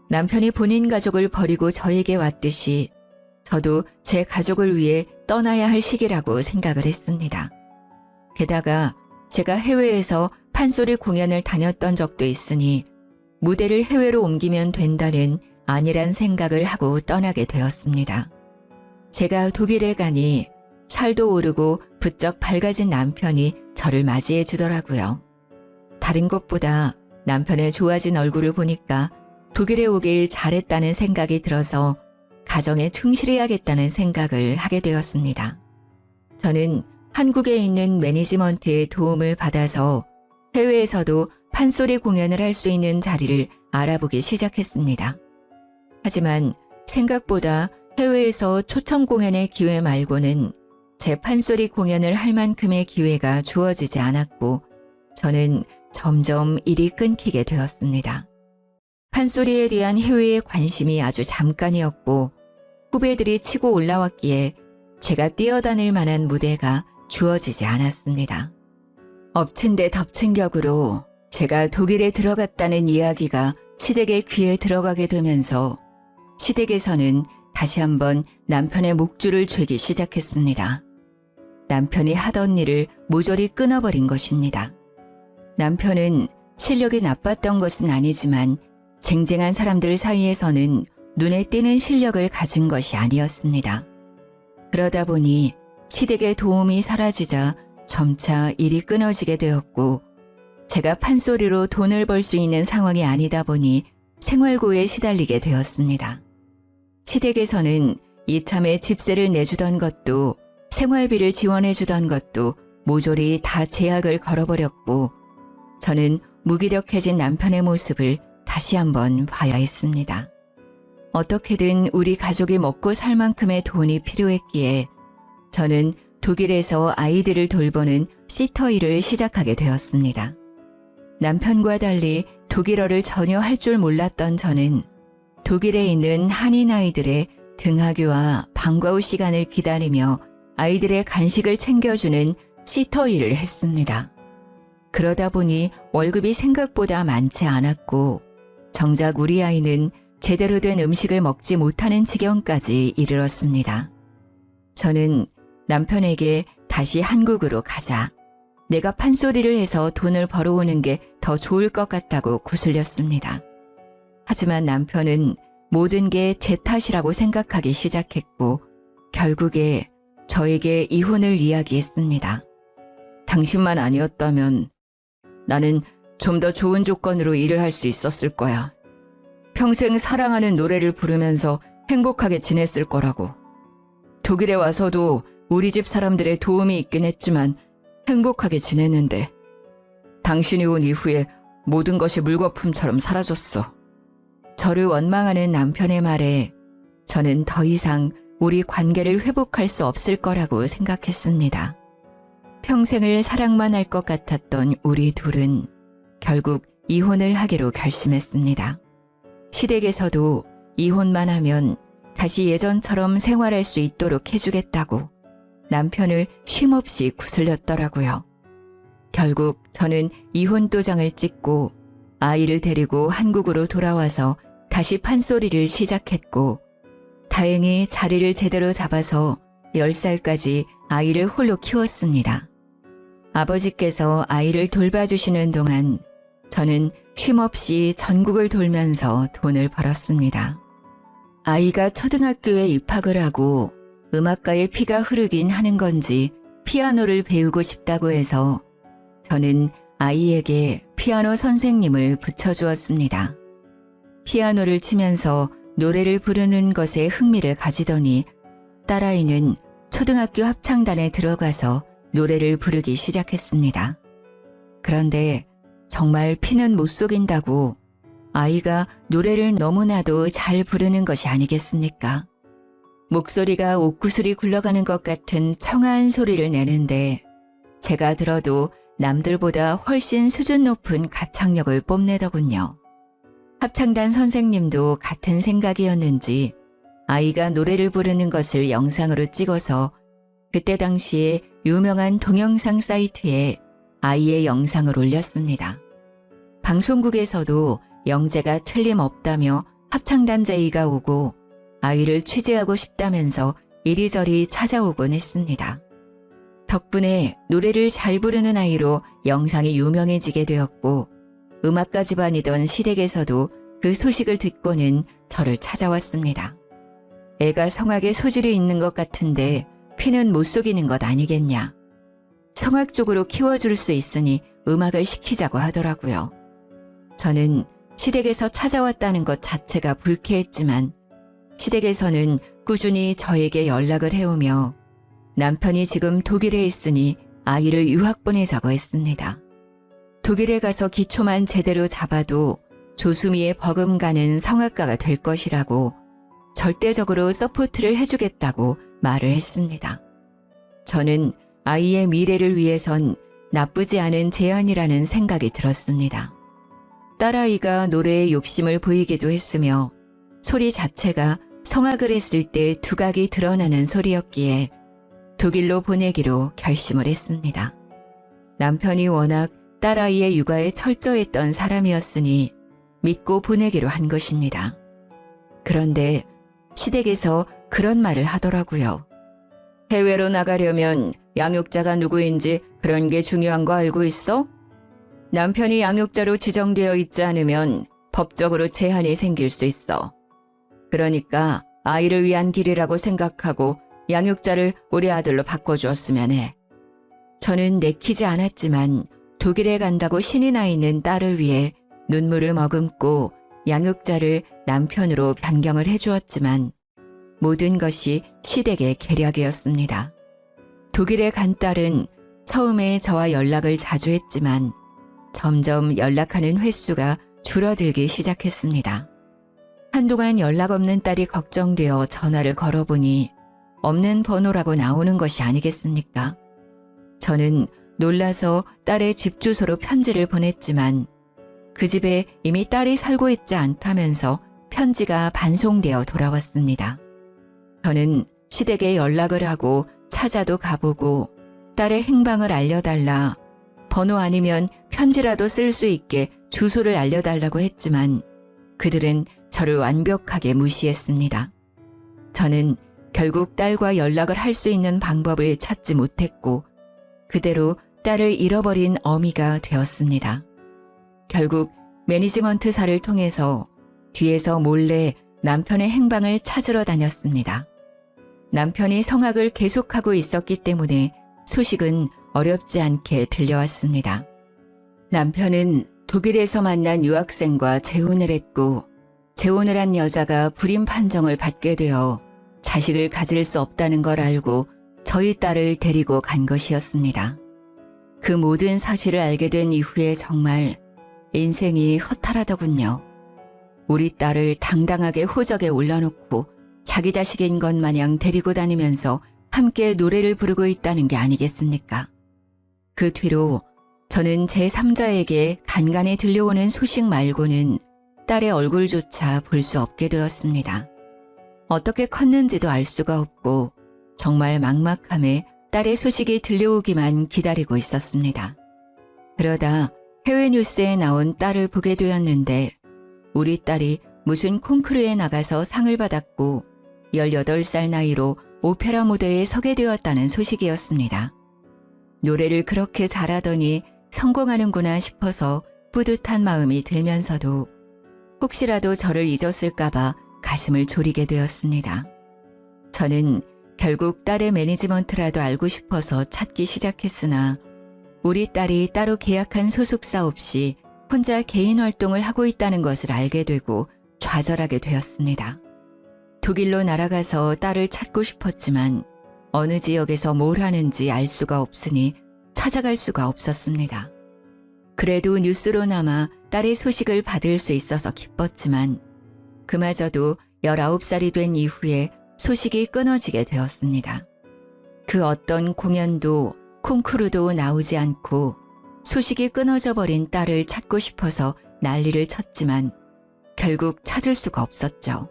남편이 본인 가족을 버리고 저에게 왔듯이 저도 제 가족을 위해 떠나야 할 시기라고 생각을 했습니다. 게다가 제가 해외에서 판소리 공연을 다녔던 적도 있으니 무대를 해외로 옮기면 된다는 아니란 생각을 하고 떠나게 되었습니다. 제가 독일에 가니 살도 오르고 부쩍 밝아진 남편이 저를 맞이해 주더라고요. 다른 것보다 남편의 좋아진 얼굴을 보니까 독일에 오길 잘했다는 생각이 들어서 가정에 충실해야겠다는 생각을 하게 되었습니다. 저는 한국에 있는 매니지먼트의 도움을 받아서 해외에서도 판소리 공연을 할 수 있는 자리를 알아보기 시작했습니다. 하지만 생각보다 해외에서 초청 공연의 기회 말고는 제 판소리 공연을 할 만큼의 기회가 주어지지 않았고 저는 점점 일이 끊기게 되었습니다. 판소리에 대한 해외의 관심이 아주 잠깐이었고 후배들이 치고 올라왔기에 제가 뛰어다닐 만한 무대가 주어지지 않았습니다. 엎친 데 덮친 격으로 제가 독일에 들어갔다는 이야기가 시댁의 귀에 들어가게 되면서 시댁에서는 다시 한번 남편의 목줄을 죄기 시작했습니다. 남편이 하던 일을 모조리 끊어버린 것입니다. 남편은 실력이 나빴던 것은 아니지만 쟁쟁한 사람들 사이에서는 눈에 띄는 실력을 가진 것이 아니었습니다. 그러다 보니 시댁의 도움이 사라지자 점차 일이 끊어지게 되었고 제가 판소리로 돈을 벌 수 있는 상황이 아니다 보니 생활고에 시달리게 되었습니다. 시댁에서는 이참에 집세를 내주던 것도 생활비를 지원해 주던 것도 모조리 다 제약을 걸어버렸고 저는 무기력해진 남편의 모습을 다시 한번 봐야 했습니다. 어떻게든 우리 가족이 먹고 살 만큼의 돈이 필요했기에 저는 독일에서 아이들을 돌보는 시터 일을 시작하게 되었습니다. 남편과 달리 독일어를 전혀 할 줄 몰랐던 저는 독일에 있는 한인 아이들의 등하교와 방과 후 시간을 기다리며 아이들의 간식을 챙겨주는 시터 일을 했습니다. 그러다 보니 월급이 생각보다 많지 않았고 정작 우리 아이는 제대로 된 음식을 먹지 못하는 지경까지 이르렀습니다. 저는 남편에게 다시 한국으로 가자. 내가 판소리를 해서 돈을 벌어오는 게 더 좋을 것 같다고 구슬렸습니다. 하지만 남편은 모든 게 제 탓이라고 생각하기 시작했고 결국에 저에게 이혼을 이야기했습니다. 당신만 아니었다면 나는 좀 더 좋은 조건으로 일을 할 수 있었을 거야. 평생 사랑하는 노래를 부르면서 행복하게 지냈을 거라고. 독일에 와서도 우리 집 사람들의 도움이 있긴 했지만 행복하게 지냈는데 당신이 온 이후에 모든 것이 물거품처럼 사라졌어. 저를 원망하는 남편의 말에 저는 더 이상 우리 관계를 회복할 수 없을 거라고 생각했습니다. 평생을 사랑만 할 것 같았던 우리 둘은 결국 이혼을 하기로 결심했습니다. 시댁에서도 이혼만 하면 다시 예전처럼 생활할 수 있도록 해주겠다고 남편을 쉼없이 구슬렸더라고요. 결국 저는 이혼 도장을 찍고 아이를 데리고 한국으로 돌아와서 다시 판소리를 시작했고 다행히 자리를 제대로 잡아서 10살까지 아이를 홀로 키웠습니다. 아버지께서 아이를 돌봐주시는 동안 저는 쉼없이 전국을 돌면서 돈을 벌었습니다. 아이가 초등학교에 입학을 하고 음악가의 피가 흐르긴 하는 건지 피아노를 배우고 싶다고 해서 저는 아이에게 피아노 선생님을 붙여주었습니다. 피아노를 치면서 노래를 부르는 것에 흥미를 가지더니 딸아이는 초등학교 합창단에 들어가서 노래를 부르기 시작했습니다. 그런데 정말 피는 못 속인다고 아이가 노래를 너무나도 잘 부르는 것이 아니겠습니까? 목소리가 옥구슬이 굴러가는 것 같은 청아한 소리를 내는데 제가 들어도 남들보다 훨씬 수준 높은 가창력을 뽐내더군요. 합창단 선생님도 같은 생각이었는지 아이가 노래를 부르는 것을 영상으로 찍어서 그때 당시에 유명한 동영상 사이트에 아이의 영상을 올렸습니다. 방송국에서도 영재가 틀림없다며 합창단 제의가 오고 아이를 취재하고 싶다면서 이리저리 찾아오곤 했습니다. 덕분에 노래를 잘 부르는 아이로 영상이 유명해지게 되었고 음악가 집안이던 시댁에서도 그 소식을 듣고는 저를 찾아왔습니다. 애가 성악에 소질이 있는 것 같은데 피는 못 속이는 것 아니겠냐. 성악 쪽으로 키워줄 수 있으니 음악을 시키자고 하더라고요. 저는 시댁에서 찾아왔다는 것 자체가 불쾌했지만 시댁에서는 꾸준히 저에게 연락을 해오며 남편이 지금 독일에 있으니 아이를 유학 보내자고 했습니다. 독일에 가서 기초만 제대로 잡아도 조수미에 버금가는 성악가가 될 것이라고 절대적으로 서포트를 해주겠다고 말을 했습니다. 저는 아이의 미래를 위해선 나쁘지 않은 제안이라는 생각이 들었습니다. 딸아이가 노래에 욕심을 보이기도 했으며 소리 자체가 성악을 했을 때 두각이 드러나는 소리였기에 독일로 보내기로 결심을 했습니다. 남편이 워낙 딸아이의 육아에 철저했던 사람이었으니 믿고 보내기로 한 것입니다. 그런데 시댁에서 그런 말을 하더라고요. 해외로 나가려면 양육자가 누구인지 그런 게 중요한 거 알고 있어? 남편이 양육자로 지정되어 있지 않으면 법적으로 제한이 생길 수 있어. 그러니까 아이를 위한 길이라고 생각하고 양육자를 우리 아들로 바꿔주었으면 해. 저는 내키지 않았지만 독일에 간다고 신이 나 있는 딸을 위해 눈물을 머금고 양육자를 남편으로 변경을 해주었지만 모든 것이 시댁의 계략이었습니다. 독일에 간 딸은 처음에 저와 연락을 자주 했지만 점점 연락하는 횟수가 줄어들기 시작했습니다. 한동안 연락 없는 딸이 걱정되어 전화를 걸어보니 없는 번호라고 나오는 것이 아니겠습니까? 저는 놀라서 딸의 집 주소로 편지를 보냈지만 그 집에 이미 딸이 살고 있지 않다면서 편지가 반송되어 돌아왔습니다. 저는 시댁에 연락을 하고 찾아도 가보고 딸의 행방을 알려달라, 번호 아니면 편지라도 쓸 수 있게 주소를 알려달라고 했지만 그들은 저를 완벽하게 무시했습니다. 저는 결국 딸과 연락을 할 수 있는 방법을 찾지 못했고 그대로 딸을 잃어버린 어미가 되었습니다. 결국 매니지먼트사를 통해서 뒤에서 몰래 남편의 행방을 찾으러 다녔습니다. 남편이 성악을 계속하고 있었기 때문에 소식은 어렵지 않게 들려왔습니다. 남편은 독일에서 만난 유학생과 재혼을 했고 재혼을 한 여자가 불임 판정을 받게 되어 자식을 가질 수 없다는 걸 알고 저희 딸을 데리고 간 것이었습니다. 그 모든 사실을 알게 된 이후에 정말 인생이 허탈하더군요. 우리 딸을 당당하게 호적에 올려놓고 자기 자식인 것 마냥 데리고 다니면서 함께 노래를 부르고 있다는 게 아니겠습니까? 그 뒤로 저는 제3자에게 간간히 들려오는 소식 말고는 딸의 얼굴조차 볼 수 없게 되었습니다. 어떻게 컸는지도 알 수가 없고 정말 막막함에 딸의 소식이 들려오기만 기다리고 있었습니다. 그러다 해외 뉴스에 나온 딸을 보게 되었는데 우리 딸이 무슨 콩쿠르에 나가서 상을 받았고 18살 나이로 오페라 무대에 서게 되었다는 소식이었습니다. 노래를 그렇게 잘하더니 성공하는구나 싶어서 뿌듯한 마음이 들면서도 혹시라도 저를 잊었을까봐 가슴을 졸이게 되었습니다. 저는 결국 딸의 매니지먼트라도 알고 싶어서 찾기 시작했으나 우리 딸이 따로 계약한 소속사 없이 혼자 개인 활동을 하고 있다는 것을 알게 되고 좌절하게 되었습니다. 독일로 날아가서 딸을 찾고 싶었지만 어느 지역에서 뭘 하는지 알 수가 없으니 찾아갈 수가 없었습니다. 그래도 뉴스로나마 딸의 소식을 받을 수 있어서 기뻤지만 그마저도 19살이 된 이후에 소식이 끊어지게 되었습니다. 그 어떤 공연도 콩쿠르도 나오지 않고 소식이 끊어져 버린 딸을 찾고 싶어서 난리를 쳤지만 결국 찾을 수가 없었죠.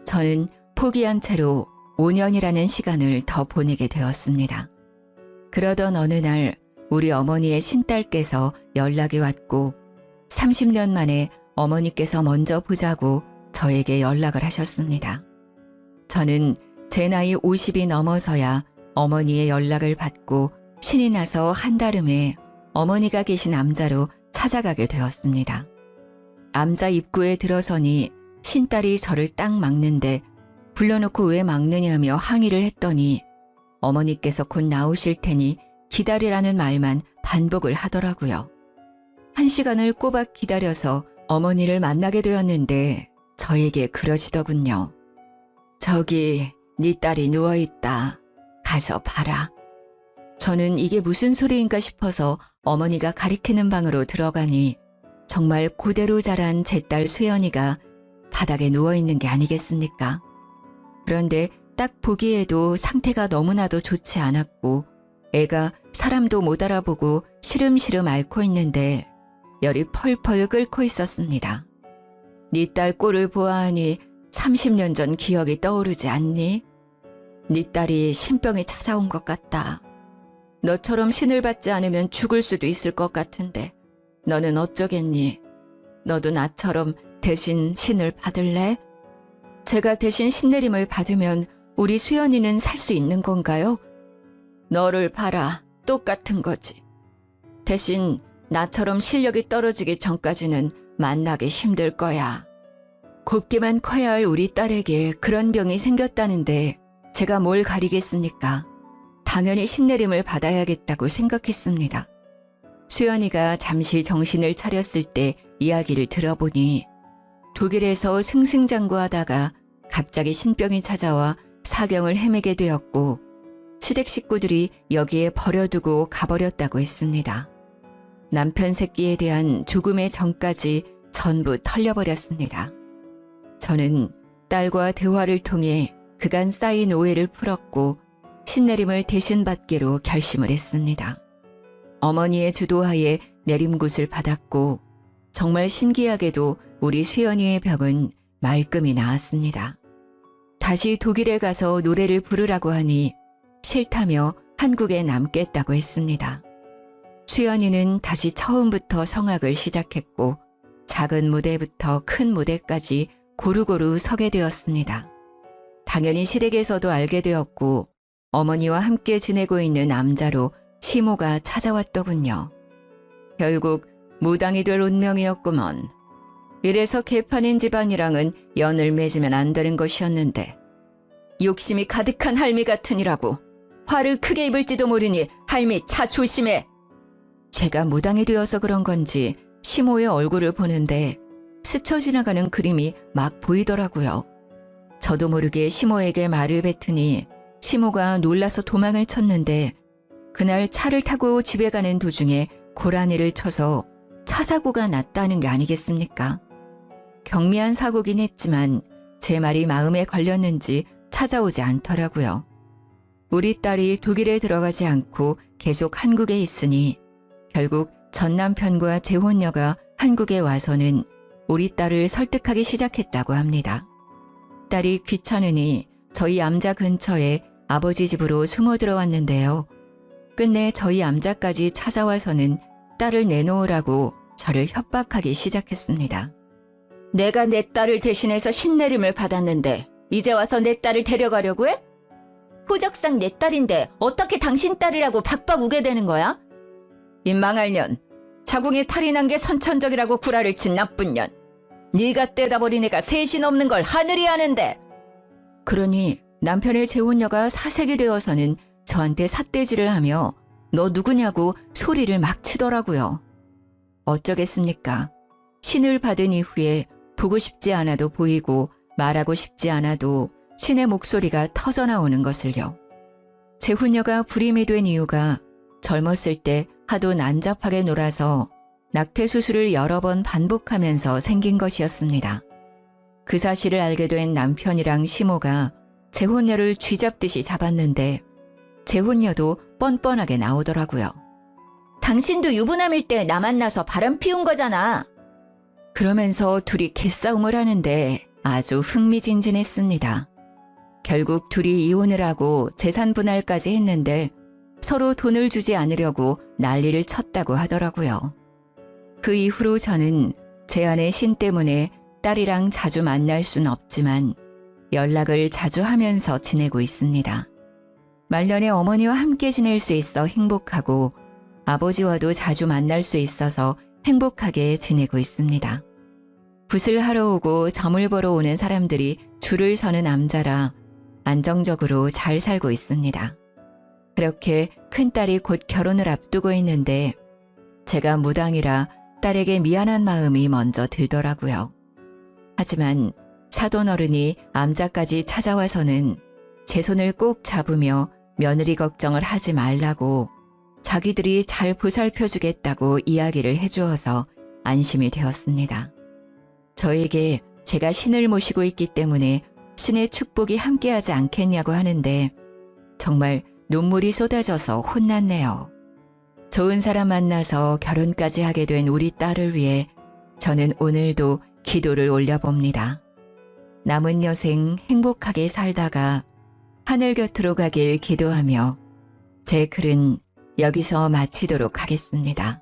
저는 포기한 채로 5년이라는 시간을 더 보내게 되었습니다. 그러던 어느 날 우리 어머니의 신딸께서 연락이 왔고 30년 만에 어머니께서 먼저 보자고 저에게 연락을 하셨습니다. 저는 제 나이 50이 넘어서야 어머니의 연락을 받고 신이 나서 한달음에 어머니가 계신 암자로 찾아가게 되었습니다. 암자 입구에 들어서니 신딸이 저를 딱 막는데 불러놓고 왜 막느냐며 항의를 했더니 어머니께서 곧 나오실 테니 기다리라는 말만 반복을 하더라고요. 1시간을 꼬박 기다려서 어머니를 만나게 되었는데 저에게 그러시더군요. 저기 네 딸이 누워있다. 가서 봐라. 저는 이게 무슨 소리인가 싶어서 어머니가 가리키는 방으로 들어가니 정말 그대로 자란 제 딸 수연이가 바닥에 누워있는 게 아니겠습니까? 그런데 딱 보기에도 상태가 너무나도 좋지 않았고 애가 사람도 못 알아보고 시름시름 앓고 있는데 열이 펄펄 끓고 있었습니다. 네 딸 꼴을 보아하니 30년 전 기억이 떠오르지 않니? 네 딸이 신병이 찾아온 것 같다. 너처럼 신을 받지 않으면 죽을 수도 있을 것 같은데 너는 어쩌겠니? 너도 나처럼 대신 신을 받을래? 제가 대신 신내림을 받으면 우리 수연이는 살 수 있는 건가요? 너를 봐라. 똑같은 거지. 대신 나처럼 실력이 떨어지기 전까지는 만나기 힘들 거야. 곱게만 커야 할 우리 딸에게 그런 병이 생겼다는데 제가 뭘 가리겠습니까? 당연히 신내림을 받아야겠다고 생각했습니다. 수연이가 잠시 정신을 차렸을 때 이야기를 들어보니 독일에서 승승장구하다가 갑자기 신병이 찾아와 사경을 헤매게 되었고 시댁 식구들이 여기에 버려두고 가버렸다고 했습니다. 남편 새끼에 대한 조금의 정까지 전부 털려버렸습니다. 저는 딸과 대화를 통해 그간 쌓인 오해를 풀었고 신내림을 대신 받기로 결심을 했습니다. 어머니의 주도하에 내림굿을 받았고 정말 신기하게도 우리 수연이의 병은 말끔히 나았습니다. 다시 독일에 가서 노래를 부르라고 하니 싫다며 한국에 남겠다고 했습니다. 수연이는 다시 처음부터 성악을 시작했고 작은 무대부터 큰 무대까지 고루고루 서게 되었습니다. 당연히 시댁에서도 알게 되었고 어머니와 함께 지내고 있는 남자로 시모가 찾아왔더군요. 결국 무당이 될 운명이었구먼. 이래서 개판인 집안이랑은 연을 맺으면 안 되는 것이었는데 욕심이 가득한 할미 같으니라고. 화를 크게 입을지도 모르니 할미 차 조심해. 제가 무당이 되어서 그런 건지 시모의 얼굴을 보는데 스쳐 지나가는 그림이 막 보이더라고요. 저도 모르게 시모에게 말을 뱉으니 시모가 놀라서 도망을 쳤는데 그날 차를 타고 집에 가는 도중에 고라니를 쳐서 차 사고가 났다는 게 아니겠습니까? 경미한 사고긴 했지만 제 말이 마음에 걸렸는지 찾아오지 않더라고요. 우리 딸이 독일에 들어가지 않고 계속 한국에 있으니 결국 전 남편과 재혼녀가 한국에 와서는 우리 딸을 설득하기 시작했다고 합니다. 딸이 귀찮으니 저희 암자 근처에 아버지 집으로 숨어 들어왔는데요. 끝내 저희 암자까지 찾아와서는 딸을 내놓으라고 저를 협박하기 시작했습니다. 내가 내 딸을 대신해서 신내림을 받았는데 이제 와서 내 딸을 데려가려고 해? 호적상 내 딸인데 어떻게 당신 딸이라고 박박 우게 되는 거야? 이 망할 년, 자궁에 탈이 난 게 선천적이라고 구라를 친 나쁜 년. 네가 떼다 버린 애가 셋이 넘는 걸 하늘이 아는데. 그러니 남편의 재혼녀가 사색이 되어서는 저한테 삿대질을 하며 너 누구냐고 소리를 막 치더라고요. 어쩌겠습니까? 신을 받은 이후에 보고 싶지 않아도 보이고 말하고 싶지 않아도 신의 목소리가 터져나오는 것을요. 재혼녀가 불임이 된 이유가 젊었을 때 하도 난잡하게 놀아서 낙태 수술을 여러 번 반복하면서 생긴 것이었습니다. 그 사실을 알게 된 남편이랑 시모가 재혼녀를 쥐잡듯이 잡았는데 재혼녀도 뻔뻔하게 나오더라고요. 당신도 유부남일 때 나 만나서 바람 피운 거잖아. 그러면서 둘이 개싸움을 하는데 아주 흥미진진했습니다. 결국 둘이 이혼을 하고 재산 분할까지 했는데 서로 돈을 주지 않으려고 난리를 쳤다고 하더라고요. 그 이후로 저는 제 아내 신 때문에 딸이랑 자주 만날 순 없지만 연락을 자주 하면서 지내고 있습니다. 말년에 어머니와 함께 지낼 수 있어 행복하고 아버지와도 자주 만날 수 있어서 행복하게 지내고 있습니다. 붓을 하러 오고 점을 보러 오는 사람들이 줄을 서는 암자라 안정적으로 잘 살고 있습니다. 그렇게 큰딸이 곧 결혼을 앞두고 있는데 제가 무당이라 딸에게 미안한 마음이 먼저 들더라고요. 하지만 사돈 어른이 암자까지 찾아와서는 제 손을 꼭 잡으며 며느리 걱정을 하지 말라고 자기들이 잘 보살펴주겠다고 이야기를 해주어서 안심이 되었습니다. 저에게 제가 신을 모시고 있기 때문에 신의 축복이 함께하지 않겠냐고 하는데 정말 눈물이 쏟아져서 혼났네요. 좋은 사람 만나서 결혼까지 하게 된 우리 딸을 위해 저는 오늘도 기도를 올려봅니다. 남은 여생 행복하게 살다가 하늘 곁으로 가길 기도하며 제 글은 여기서 마치도록 하겠습니다.